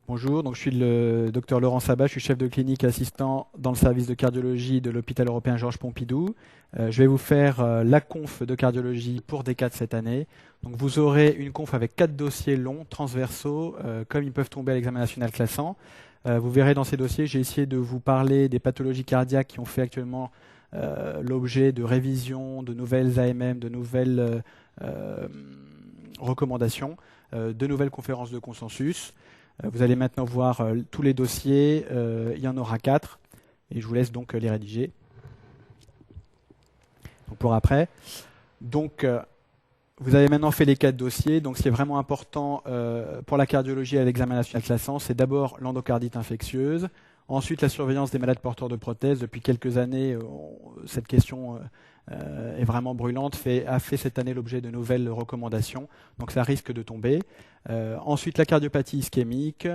Bonjour, donc je suis le docteur Laurent Sabat, je suis chef de clinique assistant dans le service de cardiologie de l'hôpital européen Georges Pompidou. Je vais vous faire la conf de cardiologie pour D4 cette année. Donc vous aurez une conf avec 4 dossiers longs, transversaux, comme ils peuvent tomber à l'examen national classant. Vous verrez dans ces dossiers, j'ai essayé de vous parler des pathologies cardiaques qui ont fait actuellement l'objet de révisions, de nouvelles AMM, de nouvelles recommandations, de nouvelles conférences de consensus. Vous allez maintenant voir tous les dossiers, il y en aura 4, et je vous laisse donc les rédiger. Donc pour après. Donc vous avez maintenant fait les 4 dossiers, donc ce qui est vraiment important pour la cardiologie à l'examen national classant, c'est d'abord l'endocardite infectieuse, ensuite la surveillance des malades porteurs de prothèses. Depuis quelques années, cette question est vraiment brûlante, a fait cette année l'objet de nouvelles recommandations, donc ça risque de tomber. Ensuite, la cardiopathie ischémique,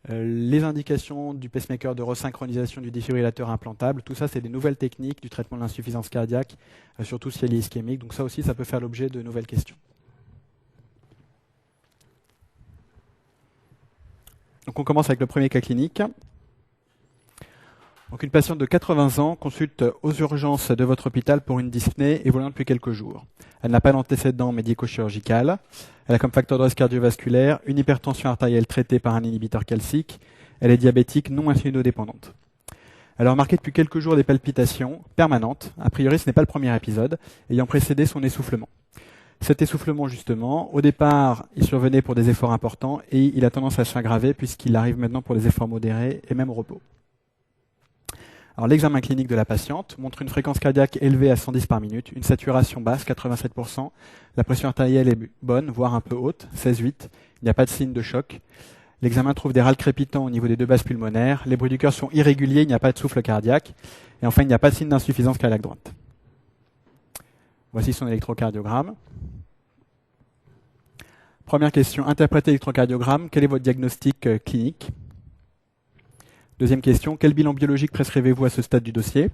les indications du pacemaker de resynchronisation du défibrillateur implantable, tout ça c'est des nouvelles techniques du traitement de l'insuffisance cardiaque, surtout si elle est ischémique, donc ça aussi ça peut faire l'objet de nouvelles questions. Donc on commence avec le premier cas clinique. Donc une patiente de 80 ans consulte aux urgences de votre hôpital pour une dyspnée évoluant depuis quelques jours. Elle n'a pas d'antécédent médico-chirurgical. Elle a comme facteur de risque cardiovasculaire une hypertension artérielle traitée par un inhibiteur calcique. Elle est diabétique non insulinodépendante. Elle a remarqué depuis quelques jours des palpitations permanentes. A priori, ce n'est pas le premier épisode, ayant précédé son essoufflement. Cet essoufflement, justement, au départ, il survenait pour des efforts importants et il a tendance à s'aggraver puisqu'il arrive maintenant pour des efforts modérés et même au repos. Alors, l'examen clinique de la patiente montre une fréquence cardiaque élevée à 110 par minute, une saturation basse, 87%, la pression artérielle est bonne, voire un peu haute, 16,8, il n'y a pas de signe de choc. L'examen trouve des râles crépitants au niveau des deux basses pulmonaires, les bruits du cœur sont irréguliers, il n'y a pas de souffle cardiaque, et enfin il n'y a pas de signe d'insuffisance cardiaque droite. Voici son électrocardiogramme. Première question, interprétez l'électrocardiogramme, quel est votre diagnostic clinique ? Deuxième question, quel bilan biologique prescrivez-vous à ce stade du dossier ?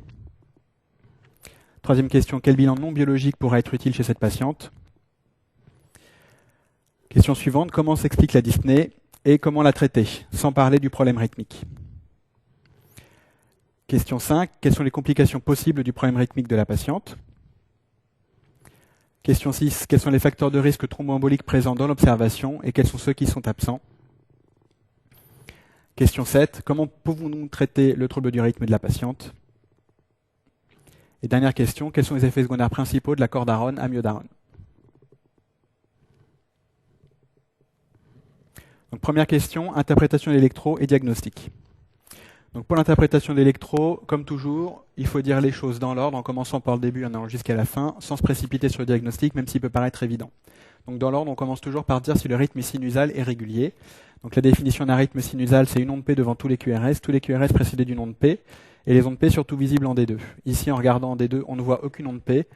Troisième question, quel bilan non biologique pourra être utile chez cette patiente ? Question suivante, comment s'explique la dyspnée et comment la traiter, sans parler du problème rythmique ? Question 5, quelles sont les complications possibles du problème rythmique de la patiente ? Question 6, quels sont les facteurs de risque thromboembolique présents dans l'observation et quels sont ceux qui sont absents ? Question 7, comment pouvons-nous traiter le trouble du rythme de la patiente ? Et dernière question, quels sont les effets secondaires principaux de la cordarone amiodarone ? Donc première question, interprétation de l'électro et diagnostic. Donc pour l'interprétation de l'électro, comme toujours, il faut dire les choses dans l'ordre, en commençant par le début et en allant jusqu'à la fin, sans se précipiter sur le diagnostic, même s'il peut paraître évident. Donc dans l'ordre, on commence toujours par dire si le rythme sinusal est régulier. Donc la définition d'un rythme sinusal, c'est une onde P devant tous les QRS précédés d'une onde P, et les ondes P surtout visibles en D2. Ici, en regardant en D2, on ne voit aucune onde P,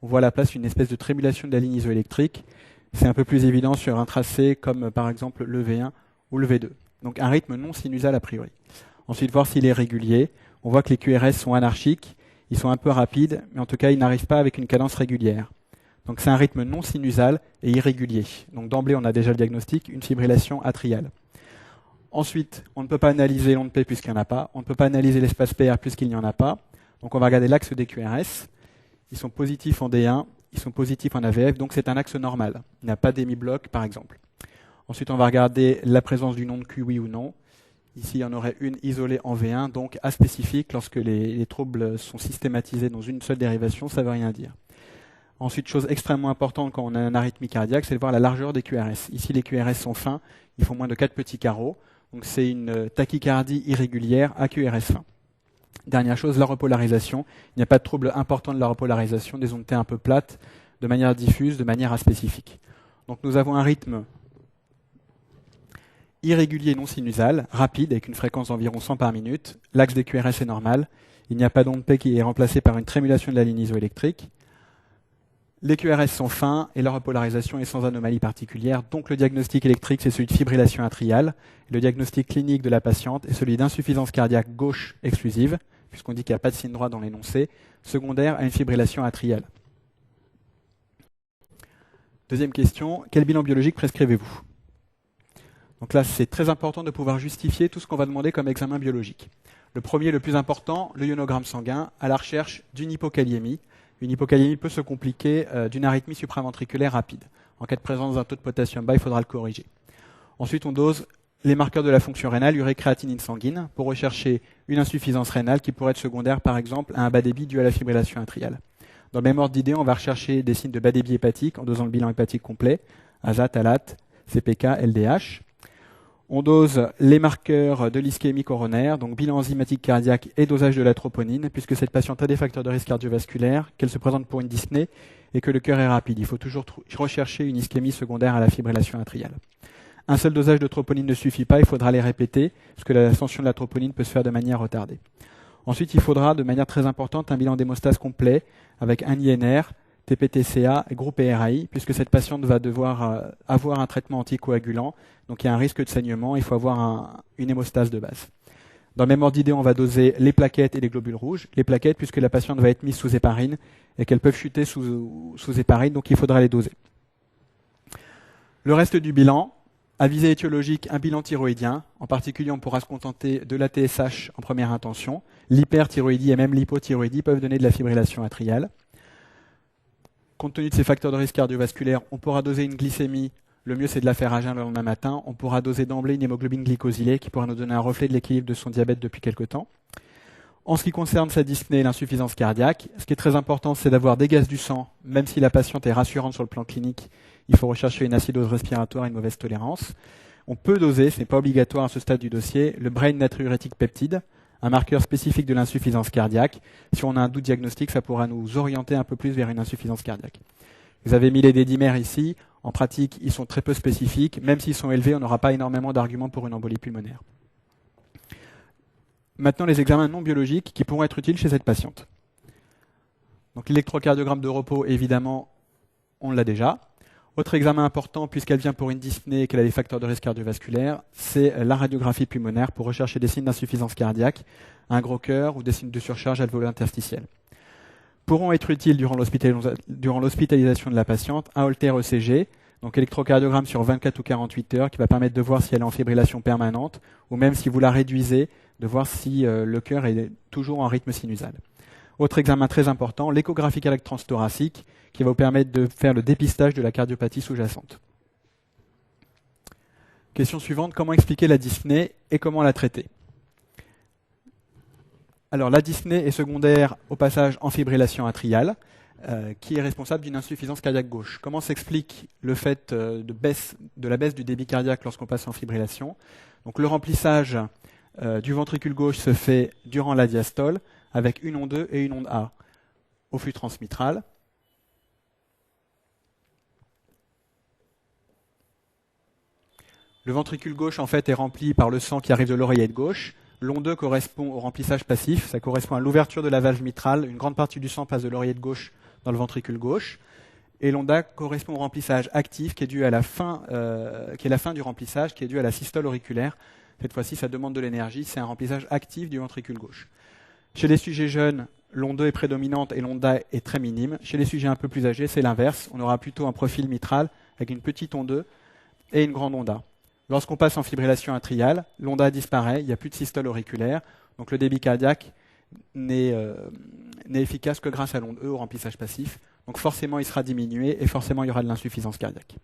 on voit à la place une espèce de trémulation de la ligne isoélectrique. C'est un peu plus évident sur un tracé comme par exemple le V1 ou le V2. Donc un rythme non sinusal a priori. Ensuite, voir s'il est régulier. On voit que les QRS sont anarchiques, ils sont un peu rapides, mais en tout cas, ils n'arrivent pas avec une cadence régulière. Donc c'est un rythme non sinusal et irrégulier. Donc d'emblée, on a déjà le diagnostic, une fibrillation atriale. Ensuite, on ne peut pas analyser l'onde P puisqu'il n'y en a pas. On ne peut pas analyser l'espace PR puisqu'il n'y en a pas. Donc on va regarder l'axe des QRS. Ils sont positifs en D1, ils sont positifs en AVF, donc c'est un axe normal. Il n'y a pas d'hémibloc, par exemple. Ensuite, on va regarder la présence d'une onde Q, oui ou non. Ici, il y en aurait une isolée en V1, donc aspécifique. Lorsque les troubles sont systématisés dans une seule dérivation, ça ne veut rien dire. Ensuite, chose extrêmement importante quand on a une arythmie cardiaque, c'est de voir la largeur des QRS. Ici, les QRS sont fins, ils font moins de 4 petits carreaux. Donc c'est une tachycardie irrégulière à QRS fin. Dernière chose, la repolarisation. Il n'y a pas de trouble important de la repolarisation, des ondes T un peu plates, de manière diffuse, de manière aspécifique. Donc nous avons un rythme irrégulier non sinusal, rapide, avec une fréquence d'environ 100 par minute. L'axe des QRS est normal. Il n'y a pas d'onde P qui est remplacée par une trémulation de la ligne isoélectrique. Les QRS sont fins et leur repolarisation est sans anomalie particulière. Donc le diagnostic électrique, c'est celui de fibrillation atriale. Le diagnostic clinique de la patiente est celui d'insuffisance cardiaque gauche exclusive, puisqu'on dit qu'il n'y a pas de signe droit dans l'énoncé, secondaire à une fibrillation atriale. Deuxième question, quel bilan biologique prescrivez-vous ? Donc là, c'est très important de pouvoir justifier tout ce qu'on va demander comme examen biologique. Le premier, le plus important, le ionogramme sanguin, à la recherche d'une hypokaliémie. Une hypokaliémie peut se compliquer d'une arythmie supraventriculaire rapide. En cas de présence d'un taux de potassium bas, il faudra le corriger. Ensuite, on dose les marqueurs de la fonction rénale, urée-créatinine sanguine, pour rechercher une insuffisance rénale qui pourrait être secondaire, par exemple, à un bas débit dû à la fibrillation atriale. Dans le même ordre d'idée, on va rechercher des signes de bas débit hépatique en dosant le bilan hépatique complet, azat, alate, CPK, LDH. On dose les marqueurs de l'ischémie coronaire, donc bilan enzymatique cardiaque et dosage de la troponine, puisque cette patiente a des facteurs de risque cardiovasculaire, qu'elle se présente pour une dyspnée et que le cœur est rapide. Il faut toujours rechercher une ischémie secondaire à la fibrillation atriale. Un seul dosage de troponine ne suffit pas, il faudra les répéter, parce que l'ascension de la troponine peut se faire de manière retardée. Ensuite, il faudra, de manière très importante, un bilan d'hémostase complet, avec un INR, TPTCA et groupe ERAI, puisque cette patiente va devoir avoir un traitement anticoagulant, donc il y a un risque de saignement, il faut avoir une hémostase de base. Dans le même ordre d'idée, on va doser les plaquettes et les globules rouges. Les plaquettes, puisque la patiente va être mise sous héparine et qu'elles peuvent chuter sous héparine, donc il faudra les doser. Le reste du bilan, à visée étiologique, un bilan thyroïdien. En particulier, on pourra se contenter de la TSH en première intention. L'hyperthyroïdie et même l'hypothyroïdie peuvent donner de la fibrillation atriale. Compte tenu de ces facteurs de risque cardiovasculaire, on pourra doser une glycémie. Le mieux, c'est de la faire à jeun le lendemain matin. On pourra doser d'emblée une hémoglobine glycosylée qui pourra nous donner un reflet de l'équilibre de son diabète depuis quelque temps. En ce qui concerne sa dyspnée et l'insuffisance cardiaque, ce qui est très important, c'est d'avoir des gaz du sang. Même si la patiente est rassurante sur le plan clinique, il faut rechercher une acidose respiratoire et une mauvaise tolérance. On peut doser, ce n'est pas obligatoire à ce stade du dossier, le brain natriurétique peptide, un marqueur spécifique de l'insuffisance cardiaque. Si on a un doute diagnostique, ça pourra nous orienter un peu plus vers une insuffisance cardiaque. Vous avez mis les dédimères ici. En pratique, ils sont très peu spécifiques. Même s'ils sont élevés, on n'aura pas énormément d'arguments pour une embolie pulmonaire. Maintenant, les examens non biologiques qui pourront être utiles chez cette patiente. Donc l'électrocardiogramme de repos, évidemment, on l'a déjà. Autre examen important, puisqu'elle vient pour une dyspnée et qu'elle a des facteurs de risque cardiovasculaire, c'est la radiographie pulmonaire pour rechercher des signes d'insuffisance cardiaque, un gros cœur ou des signes de surcharge alvéolaire interstitielle. Pourront être utiles durant l'hospitalisation de la patiente un Holter ECG, donc électrocardiogramme sur 24 ou 48 heures, qui va permettre de voir si elle est en fibrillation permanente, ou même si vous la réduisez, de voir si le cœur est toujours en rythme sinusal. Autre examen très important, l'échographie cardiaque transthoracique, qui va vous permettre de faire le dépistage de la cardiopathie sous-jacente. Question suivante, comment expliquer la dyspnée et comment la traiter? Alors la dyspnée est secondaire au passage en fibrillation atriale, qui est responsable d'une insuffisance cardiaque gauche. Comment s'explique le fait de la baisse du débit cardiaque lorsqu'on passe en fibrillation? Donc le remplissage du ventricule gauche se fait durant la diastole avec une onde E et une onde A au flux transmitral. Le ventricule gauche en fait est rempli par le sang qui arrive de l'oreillette gauche. L'onde E correspond au remplissage passif, ça correspond à l'ouverture de la valve mitrale. Une grande partie du sang passe de l'oreillette gauche dans le ventricule gauche. Et l'onde A correspond au remplissage actif qui est dû à la fin, qui est la fin du remplissage, qui est dû à la systole auriculaire. Cette fois-ci, ça demande de l'énergie, c'est un remplissage actif du ventricule gauche. Chez les sujets jeunes, l'onde E est prédominante et l'onde A est très minime. Chez les sujets un peu plus âgés, c'est l'inverse. On aura plutôt un profil mitral avec une petite onde E et une grande onde A. Lorsqu'on passe en fibrillation atriale, l'onde A disparaît, il n'y a plus de systole auriculaire, donc le débit cardiaque n'est efficace que grâce à l'onde E au remplissage passif. Donc forcément, il sera diminué et forcément, il y aura de l'insuffisance cardiaque.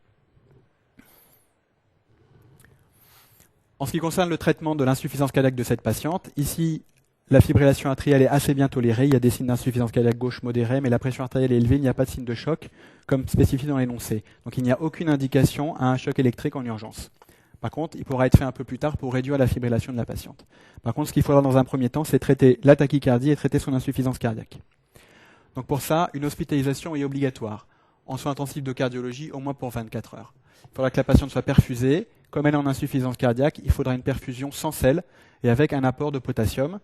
En ce qui concerne le traitement de l'insuffisance cardiaque de cette patiente, ici, la fibrillation atriale est assez bien tolérée. Il y a des signes d'insuffisance cardiaque gauche modérée, mais la pression artérielle est élevée, il n'y a pas de signe de choc, comme spécifié dans l'énoncé. Donc il n'y a aucune indication à un choc électrique en urgence. Par contre, il pourra être fait un peu plus tard pour réduire la fibrillation de la patiente. Par contre, ce qu'il faudra dans un premier temps, c'est traiter la tachycardie et traiter son insuffisance cardiaque. Donc pour ça, une hospitalisation est obligatoire. En soins intensifs de cardiologie, au moins pour 24 heures. Il faudra que la patiente soit perfusée. Comme elle est en insuffisance cardiaque, il faudra une perfusion sans sel et avec un apport de potassium.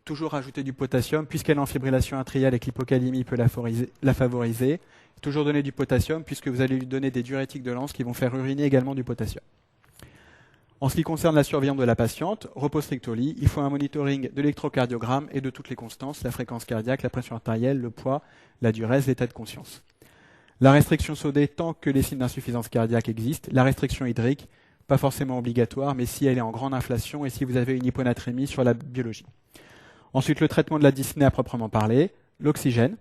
Toujours ajouter du potassium, puisqu'elle est en fibrillation atriale et que l'hypokaliémie peut la favoriser. Toujours donner du potassium, puisque vous allez lui donner des diurétiques de l'anse qui vont faire uriner également du potassium. En ce qui concerne la surveillance de la patiente, repos stricto-lit, il faut un monitoring de l'électrocardiogramme et de toutes les constances, la fréquence cardiaque, la pression artérielle, le poids, la diurèse, l'état de conscience. La restriction sodée tant que les signes d'insuffisance cardiaque existent, la restriction hydrique pas forcément obligatoire, mais si elle est en grande inflation et si vous avez une hyponatrémie sur la biologie. Ensuite, le traitement de la dyspnée à proprement parler, l'oxygène.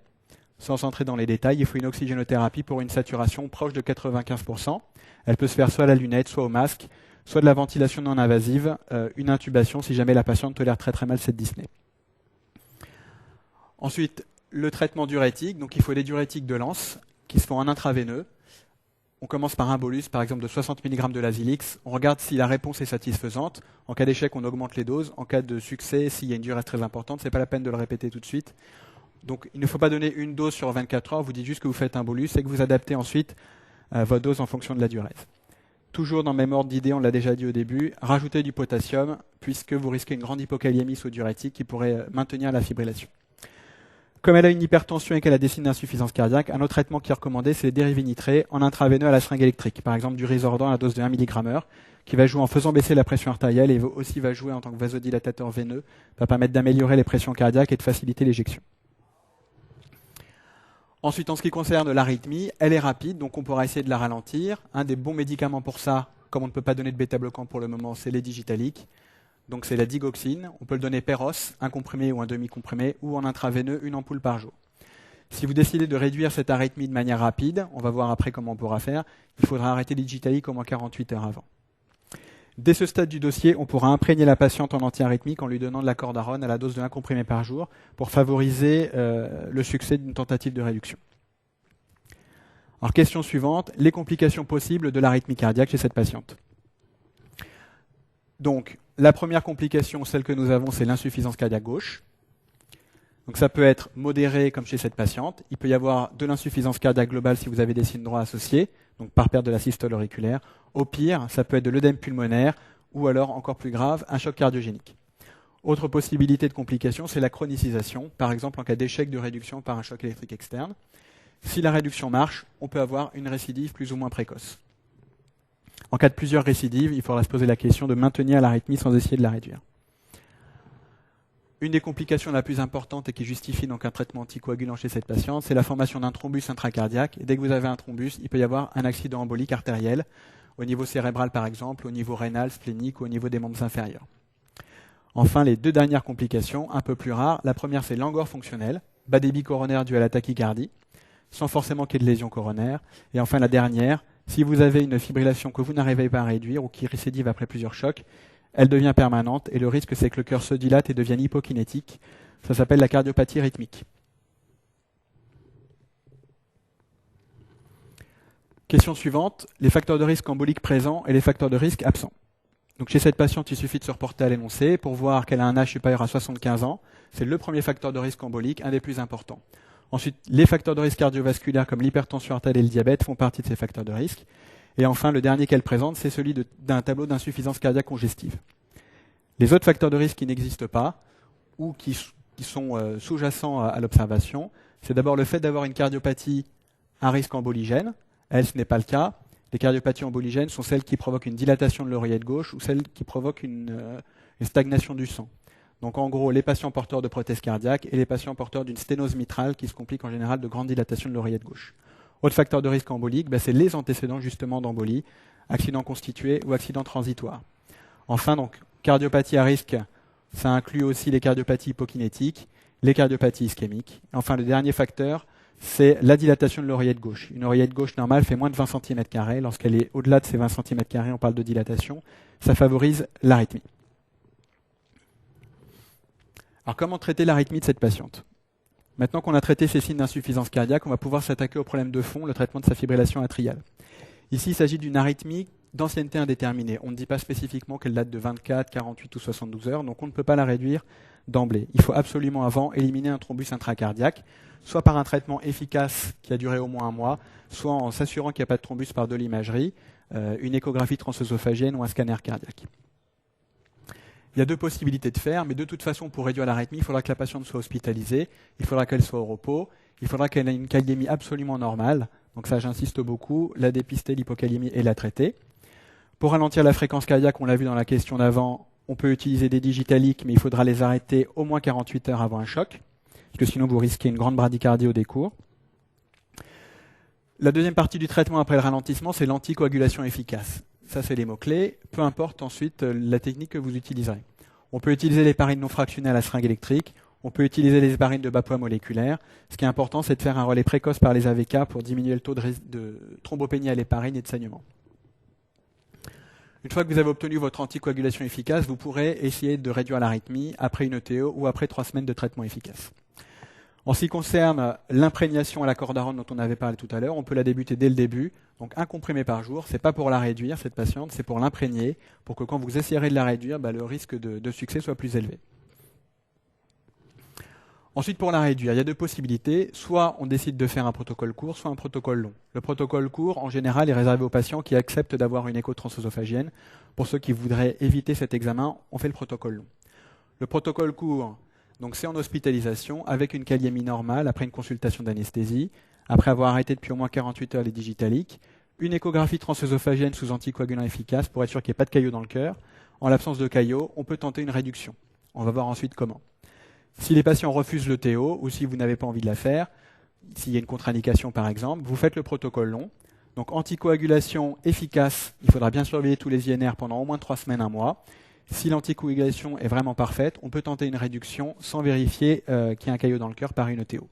Sans entrer dans les détails, il faut une oxygénothérapie pour une saturation proche de 95%. Elle peut se faire soit à la lunette, soit au masque, soit de la ventilation non invasive, une intubation si jamais la patiente tolère très très mal cette dyspnée. Ensuite, le traitement diurétique. Donc il faut des diurétiques de lance qui se font en intraveineux. On commence par un bolus, par exemple de 60 mg de Lasix. On regarde si la réponse est satisfaisante. En cas d'échec, on augmente les doses. En cas de succès, s'il y a une durée très importante, ce n'est pas la peine de le répéter tout de suite. Donc il ne faut pas donner une dose sur 24 heures. Vous dites juste que vous faites un bolus et que vous adaptez ensuite votre dose en fonction de la diurèse. Toujours dans le même ordre d'idée, on l'a déjà dit au début, rajoutez du potassium puisque vous risquez une grande hypokaliémie sous diurétique qui pourrait maintenir la fibrillation. Comme elle a une hypertension et qu'elle a des signes d'insuffisance cardiaque, un autre traitement qui est recommandé, c'est les dérivés nitrés en intraveineux à la seringue électrique. Par exemple, du Risordan à la dose de 1 mg/h, qui va jouer en faisant baisser la pression artérielle et aussi va jouer en tant que vasodilatateur veineux, va permettre d'améliorer les pressions cardiaques et de faciliter l'éjection. Ensuite, en ce qui concerne l'arythmie, elle est rapide, donc on pourra essayer de la ralentir. Un des bons médicaments pour ça, comme on ne peut pas donner de bêta-bloquant pour le moment, c'est les digitaliques. Donc c'est la digoxine. On peut le donner per os, un comprimé ou un demi-comprimé, ou en intraveineux, une ampoule par jour. Si vous décidez de réduire cette arythmie de manière rapide, on va voir après comment on pourra faire, il faudra arrêter les digitaliques au moins 48 heures avant. Dès ce stade du dossier, on pourra imprégner la patiente en antiarythmique en lui donnant de la cordarone à la dose de 1 comprimé par jour pour favoriser le succès d'une tentative de réduction. Alors, question suivante, les complications possibles de l'arythmie cardiaque chez cette patiente. Donc, la première complication, celle que nous avons, c'est l'insuffisance cardiaque gauche. Donc ça peut être modéré comme chez cette patiente. Il peut y avoir de l'insuffisance cardiaque globale si vous avez des signes droits associés, donc par perte de la systole auriculaire. Au pire, ça peut être de l'œdème pulmonaire ou alors, encore plus grave, un choc cardiogénique. Autre possibilité de complication, c'est la chronicisation, par exemple en cas d'échec de réduction par un choc électrique externe. Si la réduction marche, on peut avoir une récidive plus ou moins précoce. En cas de plusieurs récidives, il faudra se poser la question de maintenir l'arythmie sans essayer de la réduire. Une des complications la plus importante et qui justifie donc un traitement anticoagulant chez cette patiente, c'est la formation d'un thrombus intracardiaque. Et dès que vous avez un thrombus, il peut y avoir un accident embolique artériel, au niveau cérébral par exemple, au niveau rénal, splénique ou au niveau des membres inférieurs. Enfin, les deux dernières complications, un peu plus rares. La première, c'est l'angor fonctionnel, bas débit coronaire dû à la tachycardie, sans forcément qu'il y ait de lésion coronaire. Et enfin, la dernière, si vous avez une fibrillation que vous n'arrivez pas à réduire ou qui récidive après plusieurs chocs, elle devient permanente et le risque, c'est que le cœur se dilate et devienne hypokinétique. Ça s'appelle la cardiopathie rythmique. Question suivante, les facteurs de risque emboliques présents et les facteurs de risque absents. Donc chez cette patiente, il suffit de se reporter à l'énoncé pour voir qu'elle a un âge supérieur à 75 ans. C'est le premier facteur de risque embolique, un des plus importants. Ensuite, les facteurs de risque cardiovasculaires comme l'hypertension artérielle et le diabète font partie de ces facteurs de risque. Et enfin, le dernier qu'elle présente, c'est celui d'un tableau d'insuffisance cardiaque congestive. Les autres facteurs de risque qui n'existent pas ou qui sont sous-jacents à l'observation, c'est d'abord le fait d'avoir une cardiopathie à risque emboligène. Elle, ce n'est pas le cas. Les cardiopathies emboligènes sont celles qui provoquent une dilatation de l'oreillette gauche ou celles qui provoquent une stagnation du sang. Donc en gros, les patients porteurs de prothèse cardiaque et les patients porteurs d'une sténose mitrale qui se complique en général de grande dilatation de l'oreillette gauche. Autre facteur de risque embolique, c'est les antécédents justement d'embolie, accident constitué ou accident transitoire. Enfin, donc, cardiopathie à risque, ça inclut aussi les cardiopathies hypokinétiques, les cardiopathies ischémiques. Enfin, le dernier facteur, c'est la dilatation de l'oreillette gauche. Une oreillette gauche normale fait moins de 20 cm². Lorsqu'elle est au-delà de ces 20 cm², on parle de dilatation. Ça favorise l'arythmie. Alors, comment traiter l'arythmie de cette patiente ? Maintenant qu'on a traité ces signes d'insuffisance cardiaque, on va pouvoir s'attaquer au problème de fond, le traitement de sa fibrillation atriale. Ici, il s'agit d'une arythmie d'ancienneté indéterminée. On ne dit pas spécifiquement qu'elle date de 24, 48 ou 72 heures, donc on ne peut pas la réduire d'emblée. Il faut absolument avant éliminer un thrombus intracardiaque, soit par un traitement efficace qui a duré au moins un mois, soit en s'assurant qu'il n'y a pas de thrombus par de l'imagerie, une échographie transœsophagienne ou un scanner cardiaque. Il y a deux possibilités de faire, mais de toute façon, pour réduire l'arythmie, il faudra que la patiente soit hospitalisée, il faudra qu'elle soit au repos, il faudra qu'elle ait une kaliémie absolument normale. Donc ça, j'insiste beaucoup, la dépister, l'hypokaliémie et la traiter. Pour ralentir la fréquence cardiaque, on l'a vu dans la question d'avant, on peut utiliser des digitaliques, mais il faudra les arrêter au moins 48 heures avant un choc, parce que sinon vous risquez une grande bradycardie au décours. La deuxième partie du traitement après le ralentissement, c'est l'anticoagulation efficace. ça c'est les mots-clés, peu importe ensuite la technique que vous utiliserez. On peut utiliser l'héparine non fractionnée à la seringue électrique, on peut utiliser les héparines de bas poids moléculaires. Ce qui est important, c'est de faire un relais précoce par les AVK pour diminuer le taux de thrombopénie à l'héparine et de saignement. Une fois que vous avez obtenu votre anticoagulation efficace, vous pourrez essayer de réduire l'arythmie après une ETO ou après 3 semaines de traitement efficace. En ce qui concerne l'imprégnation à la cordarone dont on avait parlé tout à l'heure, on peut la débuter dès le début. Donc un comprimé par jour, ce n'est pas pour la réduire, cette patiente, c'est pour l'imprégner, pour que quand vous essayerez de la réduire, le risque de succès soit plus élevé. Ensuite, pour la réduire, il y a deux possibilités. Soit on décide de faire un protocole court, soit un protocole long. Le protocole court, en général, est réservé aux patients qui acceptent d'avoir une écho transœsophagienne. Pour ceux qui voudraient éviter cet examen, on fait le protocole long. Le protocole court, donc c'est en hospitalisation avec une kaliémie normale après une consultation d'anesthésie, après avoir arrêté depuis au moins 48 heures les digitaliques, une échographie transœsophagienne sous anticoagulant efficace pour être sûr qu'il n'y ait pas de caillots dans le cœur. En l'absence de caillots, on peut tenter une réduction. On va voir ensuite comment. Si les patients refusent le TO ou si vous n'avez pas envie de la faire, s'il y a une contre-indication par exemple, vous faites le protocole long. Donc anticoagulation efficace, il faudra bien surveiller tous les INR pendant au moins 3 semaines, 1 mois. Si l'anticoagulation est vraiment parfaite, on peut tenter une réduction sans vérifier qu'il y a un caillot dans le cœur par une ETO.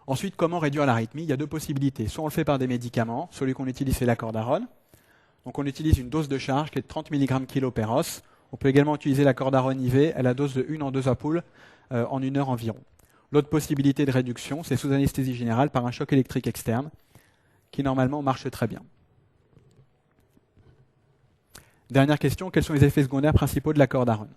Ensuite, comment réduire l'arythmie? Il y a deux possibilités. Soit on le fait par des médicaments, celui qu'on utilise c'est la cordarone. Donc on utilise une dose de charge qui est de 30 mg kg per os. On peut également utiliser la cordarone IV à la dose de 1 en 2 ampoules en 1 heure environ. L'autre possibilité de réduction, c'est sous anesthésie générale par un choc électrique externe, qui normalement marche très bien. Dernière question, quels sont les effets secondaires principaux de la cordarone?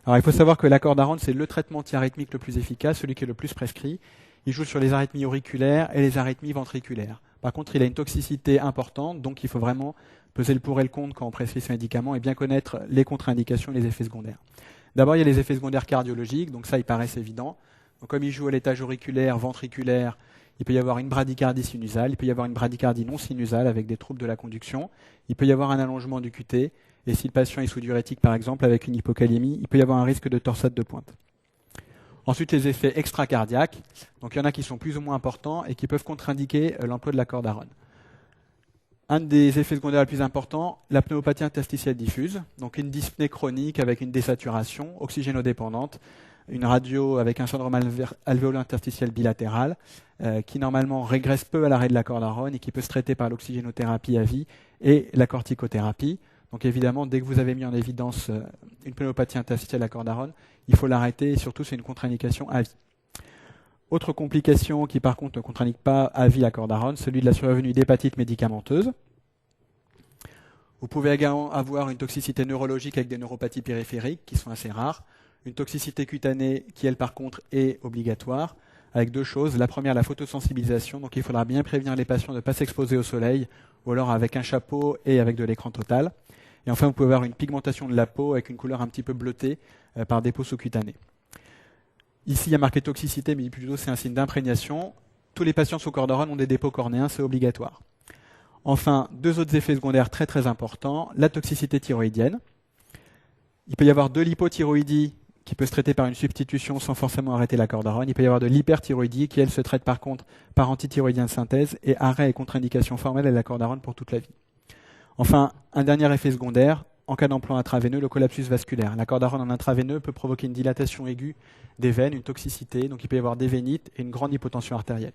Alors il faut savoir que la cordarone, c'est le traitement antiarythmique le plus efficace, celui qui est le plus prescrit. Il joue sur les arythmies auriculaires et les arythmies ventriculaires. Par contre, il a une toxicité importante, donc il faut vraiment peser le pour et le contre quand on prescrit ce médicament et bien connaître les contre-indications et les effets secondaires. D'abord, il y a les effets secondaires cardiologiques, donc ça, ils paraissent évidents. Donc, comme il joue à l'étage auriculaire, ventriculaire, il peut y avoir une bradycardie sinusale, il peut y avoir une bradycardie non sinusale avec des troubles de la conduction, il peut y avoir un allongement du QT, et si le patient est sous diurétique par exemple avec une hypokaliémie, il peut y avoir un risque de torsade de pointe. Ensuite, les effets extracardiaques, donc il y en a qui sont plus ou moins importants et qui peuvent contre-indiquer l'emploi de la cordarone. Un des effets secondaires les plus importants, la pneumopathie interstitielle diffuse, donc une dyspnée chronique avec une désaturation oxygénodépendante, une radio avec un syndrome alvéolo-interstitiel bilatéral qui normalement régresse peu à l'arrêt de la cordarone et qui peut se traiter par l'oxygénothérapie à vie et la corticothérapie. Donc évidemment, dès que vous avez mis en évidence une pneumopathie interstitielle à cordarone, il faut l'arrêter et surtout c'est une contre-indication à vie. Autre complication qui par contre ne contre-indique pas à vie la cordarone, celui de la survenue d'hépatite médicamenteuse. Vous pouvez également avoir une toxicité neurologique avec des neuropathies périphériques qui sont assez rares. Une toxicité cutanée qui, elle, par contre, est obligatoire, avec deux choses. La première, la photosensibilisation. Donc il faudra bien prévenir les patients de ne pas s'exposer au soleil, ou alors avec un chapeau et avec de l'écran total. Et enfin, vous pouvez avoir une pigmentation de la peau avec une couleur un petit peu bleutée par dépôt sous-cutané. Ici, il y a marqué toxicité, mais plutôt c'est un signe d'imprégnation. Tous les patients sous cordarone ont des dépôts cornéens, c'est obligatoire. Enfin, deux autres effets secondaires très très importants. La toxicité thyroïdienne. Il peut y avoir de l'hypothyroïdie qui peut se traiter par une substitution sans forcément arrêter la cordarone. Il peut y avoir de l'hyperthyroïdie qui, elle, se traite par contre par antithyroïdien de synthèse et arrêt et contre-indication formelle à la cordarone pour toute la vie. Enfin, un dernier effet secondaire, en cas d'emploi intraveineux, le collapsus vasculaire. La cordarone en intraveineux peut provoquer une dilatation aiguë des veines, une toxicité, donc il peut y avoir des vénites et une grande hypotension artérielle.